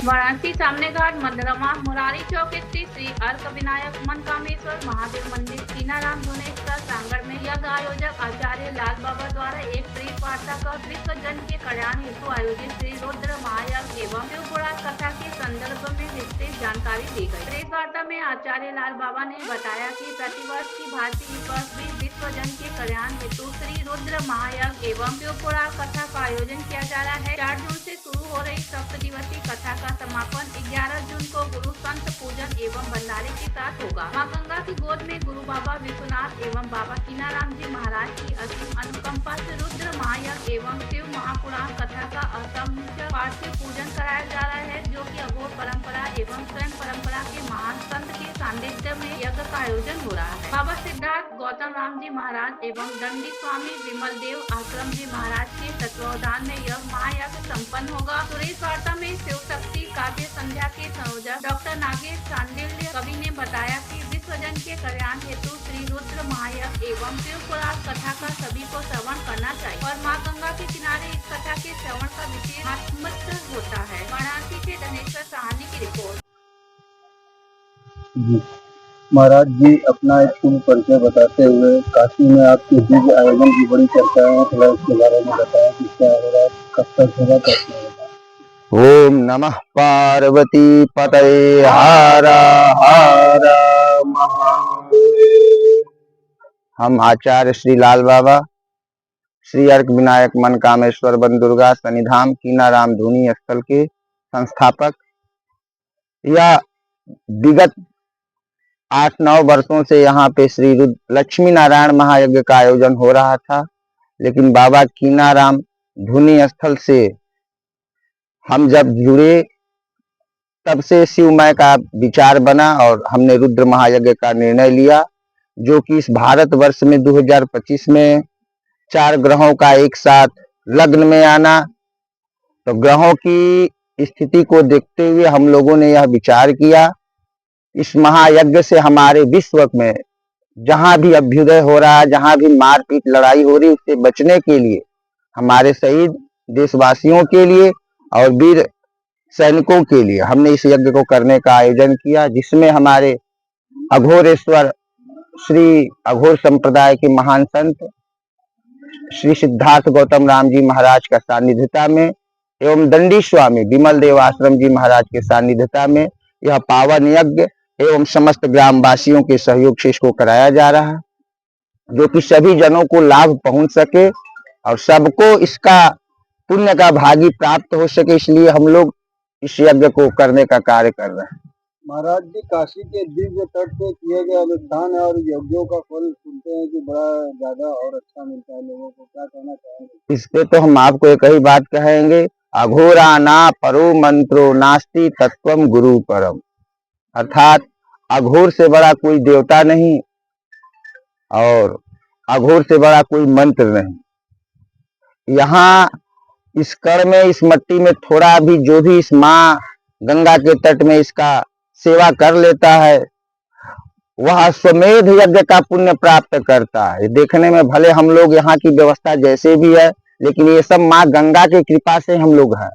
वाराणसी सामने घाट मंडरमा मुरारी चौक स्थित श्री अर्क विनायक मनकामेश्वर महादेव मंदिर कीनाराम धुनेश्वर प्रांगण में यज्ञ आयोजक आचार्य लाल बाबा द्वारा एक प्रेस वार्ता कर विश्व जन के कल्याण हेतु आयोजित श्री रुद्र महायज्ञ एवं शिवपुराण कथा के संदर्भ में विस्तृत जानकारी दी गई। प्रेस वार्ता में आचार्य लाल बाबा ने बताया कि प्रतिवर्ष की भांति इस वर्ष भी विश्व जन के कल्याण हेतु श्री रुद्र महायज्ञ एवं शिवपुराण कथा का आयोजन किया जा रहा है। 4 जून से शुरू हो रही 7 दिवसीय कथा का समापन 11 जून को गुरु संत पूजन एवं भंडारे के साथ होगा। मां गंगा की गोद में गुरु बाबा विश्वनाथ एवं बाबा कीनाराम जी महाराज की असीम अनुकंपा से रुद्र महायज्ञ एवं शिव महापुराण कथा का असंख्य पाठ से पूजन कराया जा रहा है, जो कि अघोर परंपरा एवं स्वयं परंपरा के महान संत के सानिध्य में यज्ञ का आयोजन हो रहा है। बाबा सिद्धार्थ गौतम राम जी महाराज एवं दंडी स्वामी विमल देव आश्रम जी महाराज के तत्वावधान में यह महायज्ञ संपन्न होगा। सुरेश वार्ता में शिव शक्ति काव्य संध्या के संयोजक डॉक्टर नागेश चांडिल्य कवि ने बताया कि विश्व जन के कल्याण हेतु श्री रुद्र महायज्ञ एवं शिव पुराण कथा का सभी को श्रवण करना चाहिए और मां गंगा के किनारे इस कथा के श्रवण का विशेष महत्व होता है। वाराणसी से धनेश्वर सहानी की रिपोर्ट। महाराज जी अपना एक पूर्ण परिचय बताते हुए काशी में आपके दिव्य आयोजन की बड़ी चर्चा है, थोड़ा इसके बारे में बताएं कि क्या हो रहा है, कब तक होगा, कैसे होगा। ओम नमः पार्वती पतये हर हर महादेव। हम आचार्य श्री लाल बाबा श्री अर्क विनायक मनकामेश्वर वन दुर्गा सन्निधाम कीनाराम धुनी स्थल के संस्थापक। यह विगत 8-9 वर्षों से यहाँ पे श्री लक्ष्मी नारायण महायज्ञ का आयोजन हो रहा था, लेकिन बाबा कीनाराम धुनी स्थल से हम जब जुड़े तब से शिवमय का विचार बना और हमने रुद्र महायज्ञ का निर्णय लिया, जो कि इस भारतवर्ष में 2025 में 4 ग्रहों का एक साथ लग्न में आना, तो ग्रहों की स्थिति को देखते हुए हम लोगों ने यह विचार किया, इस महायज्ञ से हमारे विश्व में जहां भी अभ्युदय हो रहा है, जहां भी मारपीट लड़ाई हो रही, उससे बचने के लिए हमारे शहीद देशवासियों के लिए और वीर सैनिकों के लिए हमने इस यज्ञ को करने का आयोजन किया, जिसमें हमारे अघोरेश्वर श्री अघोर संप्रदाय के महान संत श्री सिद्धार्थ गौतम राम जी महाराज का सानिध्यता में एवं दंडी स्वामी विमल देव आश्रम जी महाराज के सानिध्यता में यह पावन यज्ञ एवं समस्त ग्रामवासियों के सहयोग से इसको कराया जा रहा है, जो कि सभी जनों को लाभ पहुंच सके और सबको इसका पुण्य का भागी प्राप्त हो सके, इसलिए हम लोग इस यज्ञ को करने का कार्य कर रहे हैं। महाराज जी काशी के दिव्य तट पे किए गए अनुष्ठान है और यज्ञों का फल सुनते हैं कि बड़ा ज्यादा और अच्छा मिलता है लोगों को, क्या कहना चाहेंगे इस पे? तो हम आपको एक ही बात कहेंगे, अघोरा ना परो मंत्रो नास्ति तत्वम गुरु परम, अर्थात अघोर से बड़ा कोई देवता नहीं और अघोर से बड़ा कोई मंत्र नहीं। यहाँ इस कड़ में, इस मट्टी में थोड़ा भी जो भी इस माँ गंगा के तट में इसका सेवा कर लेता है, वह अश्वमेध यज्ञ का पुण्य प्राप्त करता है। देखने में भले हम लोग यहाँ की व्यवस्था जैसे भी है, लेकिन ये सब माँ गंगा की कृपा से हम लोग हैं।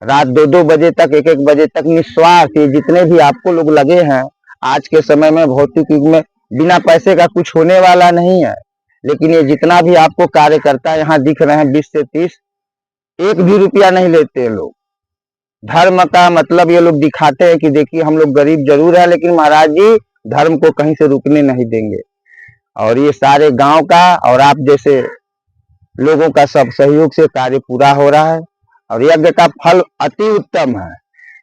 रात 2-2 बजे तक, 1-1 बजे तक निस्वार्थ, ये जितने भी आपको लोग लगे हैं, आज के समय में भौतिक युग में बिना पैसे का कुछ होने वाला नहीं है, लेकिन ये जितना भी आपको कार्यकर्ता यहाँ दिख रहे हैं 20 से 30, 1 भी रुपया नहीं लेते लोग। धर्म का मतलब ये लोग दिखाते हैं कि देखिए हम लोग गरीब जरूर है, लेकिन महाराज जी धर्म को कहीं से रुकने नहीं देंगे। और ये सारे गांव का और आप जैसे लोगों का सब सहयोग से कार्य पूरा हो रहा है और यज्ञ का फल अति उत्तम है,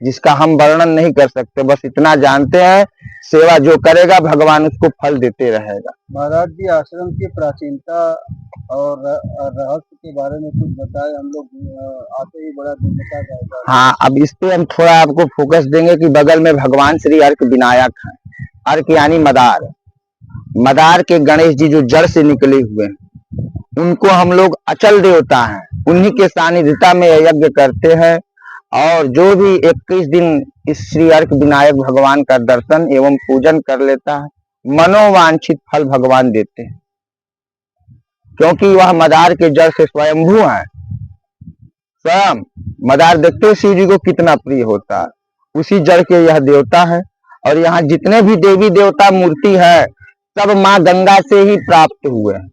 जिसका हम वर्णन नहीं कर सकते। बस इतना जानते हैं, सेवा जो करेगा भगवान उसको फल देते रहेगा। महाराज जी आश्रम की प्राचीनता और रहस्य के बारे में कुछ बताए, हम लोग आते ही बड़ा दिव्यता जाएगा। हाँ, अब इस पे हम थोड़ा आपको फोकस देंगे कि बगल में भगवान श्री अर्क विनायक हैं। अर्क यानी मदार, मदार के गणेश जी जो जड़ से निकले हुए हैं, उनको हम लोग अचल देवता हैं, उन्हीं के सानिध्यता में यज्ञ करते हैं और जो भी 21 दिन इस श्री अर्क विनायक भगवान का दर्शन एवं पूजन कर लेता है, मनोवांछित फल भगवान देते हैं, क्योंकि वह मदार के जड़ से स्वयंभू हैं। स्वयं मदार देखते हैं शिव जी को कितना प्रिय होता है, उसी जड़ के यह देवता है। और यहाँ जितने भी देवी देवता मूर्ति है सब माँ गंगा से ही प्राप्त हुए हैं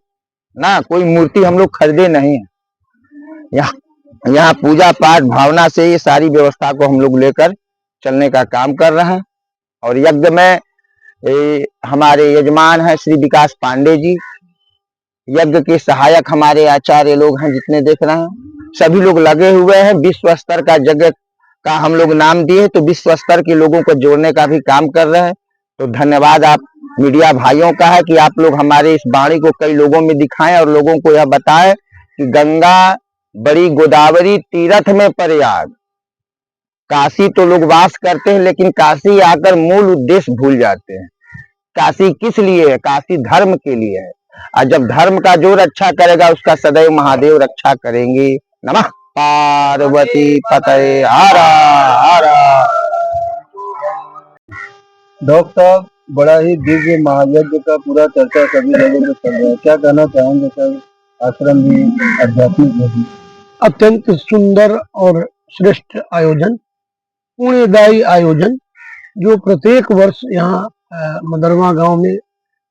ना, कोई मूर्ति हम लोग खरीदे नहीं है। यहाँ पूजा पाठ भावना से ये सारी व्यवस्था को हम लोग लेकर चलने का काम कर रहे हैं। और यज्ञ में हमारे यजमान है श्री विकास पांडे जी, यज्ञ के सहायक हमारे आचार्य लोग हैं, जितने देख रहे हैं सभी लोग लगे हुए हैं। विश्व स्तर का यज्ञ का हम लोग नाम दिए तो विश्व स्तर के लोगों को जोड़ने का भी काम कर रहे हैं। तो धन्यवाद आप मीडिया भाइयों का है कि आप लोग हमारे इस वाणी को कई लोगों में दिखाएं और लोगों को यह बताएं कि गंगा बड़ी गोदावरी तीर्थ में प्रयाग। काशी तो लोग वास करते हैं लेकिन काशी आकर मूल उद्देश्य भूल जाते हैं। काशी किस लिए है? काशी धर्म के लिए है, और जब धर्म का जो रक्षा करेगा उसका सदैव महादेव रक्षा करेंगे। नमः पार्वती पतये हरा हरा। डॉक्टर साहब, बड़ा ही दिव्य महायज्ञ का पूरा चर्चा सभी जगह पे चल रहा है, क्या कहना चाहेंगे सर? आश्रम भी आध्यात्मिक भी अत्यंत सुंदर और श्रेष्ठ आयोजन, पुण्यदायी आयोजन जो प्रत्येक वर्ष यहाँ मदरवा गांव में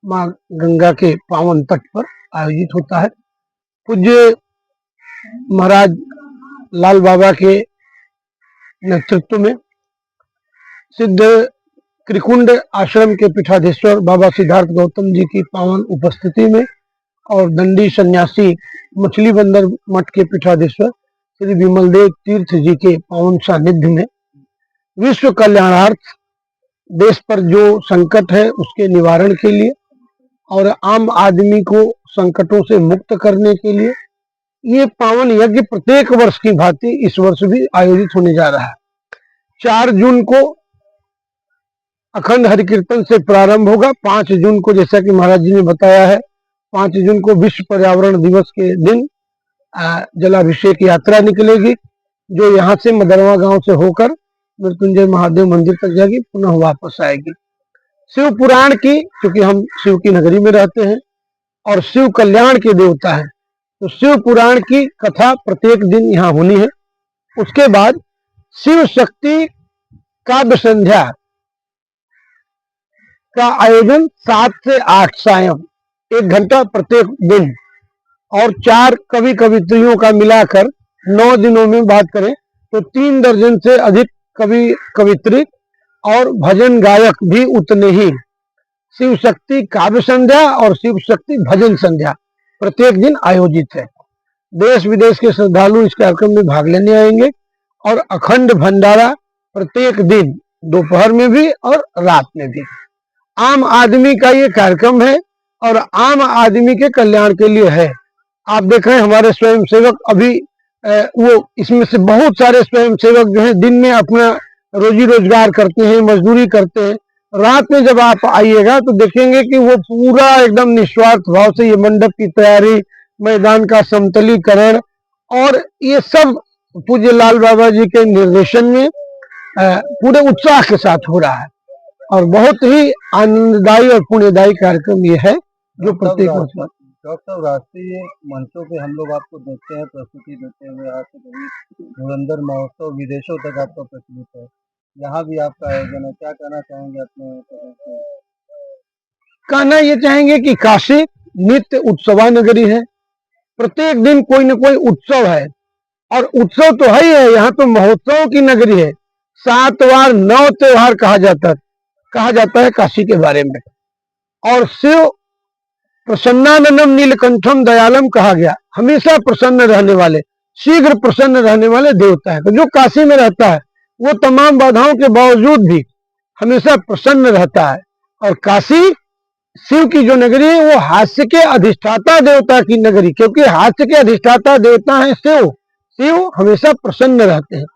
माँ गंगा के पावन तट पर आयोजित होता है। पूज्य महाराज लाल बाबा के नेतृत्व में सिद्ध त्रिकुंड आश्रम के पीठाधीश्वर बाबा सिद्धार्थ गौतम जी की पावन उपस्थिति में और दंडी सन्यासी मछली बंदर मठ के पीठाधीश्वर श्री विमलदेव तीर्थ जी के पावन सानिध्य में विश्व कल्याणार्थ देश पर जो संकट है उसके निवारण के लिए और आम आदमी को संकटों से मुक्त करने के लिए ये पावन यज्ञ प्रत्येक वर्ष की भांति इस वर्ष भी आयोजित होने जा रहा है। 4 जून को अखंड हरिकीर्तन से प्रारंभ होगा। 5 जून को, जैसा कि महाराज जी ने बताया है, 5 जून को विश्व पर्यावरण दिवस के दिन जलाभिषेक यात्रा निकलेगी जो यहाँ से मदरवा गांव से होकर मृत्युंजय महादेव मंदिर तक जाएगी, पुनः वापस आएगी। शिव पुराण की, क्योंकि हम शिव की नगरी में रहते हैं और शिव कल्याण के देवता हैं, तो शिव पुराण की कथा प्रत्येक दिन यहाँ होनी है। उसके बाद शिव शक्ति काव्य संध्या का आयोजन 7 से 8 सायं 1 घंटा प्रत्येक दिन और 4 कवि कवित्रियों का मिलाकर 9 दिनों में बात करें तो 3 दर्जन से अधिक कवि कवित्री और भजन गायक भी उतने ही। शिव शक्ति काव्य संध्या और शिव शक्ति भजन संध्या प्रत्येक दिन आयोजित है। देश विदेश के श्रद्धालु इस कार्यक्रम में भाग लेने आएंगे और अखंड भंडारा प्रत्येक दिन दोपहर में भी और रात में भी। आम आदमी का ये कार्यक्रम है और आम आदमी के कल्याण के लिए है। आप देख रहे हैं हमारे स्वयंसेवक अभी वो इसमें से बहुत सारे स्वयंसेवक जो है दिन में अपना रोजी रोजगार करते हैं, मजदूरी करते हैं। रात में जब आप आइएगा तो देखेंगे कि वो पूरा एकदम निस्वार्थ भाव से ये मंडप की तैयारी, मैदान का समतलीकरण और ये सब पूज्य लाल बाबा जी के निर्देशन में पूरे उत्साह के साथ हो रहा है और बहुत ही आनंददायी और पुण्यदायी कार्यक्रम ये है जो प्रत्येक वर्ष। डॉक्टर, राष्ट्रीय मंचों पे हम लोग आपको देखते हैं प्रस्तुति देते हुए, आज से कभी धुरंधर महोत्सव विदेशों तक आपका प्रचलित है, यहाँ भी आपका आयोजन है, क्या कहना चाहेंगे अपने? कहना ये चाहेंगे कि काशी नित्य उत्सवा नगरी है, प्रत्येक दिन कोई न कोई उत्सव है और उत्सव तो है ही है, यहाँ तो महोत्सव की नगरी है। 7 वार 9 त्योहार कहा जाता है काशी के बारे में। और शिव प्रसन्नानंदम नीलकंठम दयालम कहा गया, हमेशा प्रसन्न रहने वाले, शीघ्र प्रसन्न रहने वाले देवता है। तो जो काशी में रहता है वो तमाम बाधाओं के बावजूद भी हमेशा प्रसन्न रहता है। और काशी शिव की जो नगरी है वो हास्य के अधिष्ठाता देवता की नगरी, क्योंकि हास्य के अधिष्ठाता देवता है शिव। शिव हमेशा प्रसन्न रहते हैं।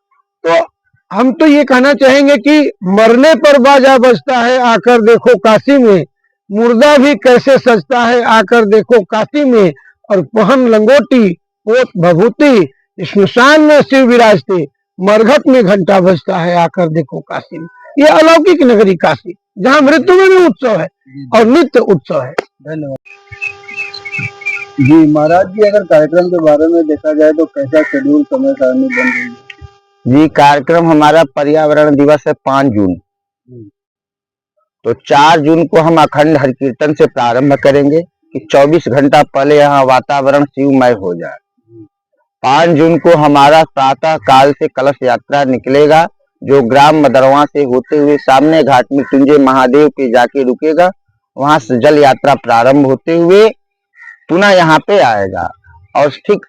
तो हम तो ये कहना चाहेंगे कि मरने पर बाजा बजता है, आकर देखो काशी में, मुर्दा भी कैसे सजता है, आकर देखो काशी में। और पहन लंगोटी पोत भभूति, स्मशान में शिव विराजते, मरघट में घंटा बजता है, आकर देखो काशी में। ये अलौकिक नगरी काशी, जहाँ मृत्यु में भी उत्सव है और नित्य उत्सव है। धन्यवाद। जी महाराज जी, अगर कार्यक्रम के बारे में देखा जाए तो कैसा शेड्यूल समय सारणी बन रही है? जी, कार्यक्रम हमारा पर्यावरण दिवस है 5 जून। तो 4 जून को हम अखंड हरि कीर्तन से प्रारंभ करेंगे कि 24 घंटा पहले यहाँ वातावरण शिवमय हो जाए। 5 जून को हमारा प्रातः काल से कलश यात्रा निकलेगा, जो ग्राम मदरवा से होते हुए सामने घाट में टुंजे महादेव पे जाके रुकेगा। वहां से जल यात्रा प्रारंभ होते हुए पुनः यहाँ पे आएगा। और ठीक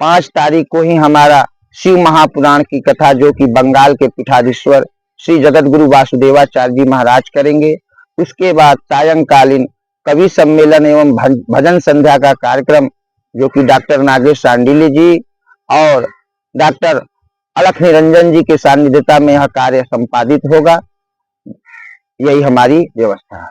5 तारीख को ही हमारा शिव महापुराण की कथा, जो कि बंगाल के पीठाधीश्वर श्री जगत गुरु वासुदेवाचार्य जी महाराज करेंगे। उसके बाद सायंकालीन कवि सम्मेलन एवं भजन संध्या का कार्यक्रम, जो कि डॉक्टर नागेश सांडिल्य जी और डॉक्टर अलख निरंजन जी के सानिध्यता में यह कार्य संपादित होगा। यही हमारी व्यवस्था है।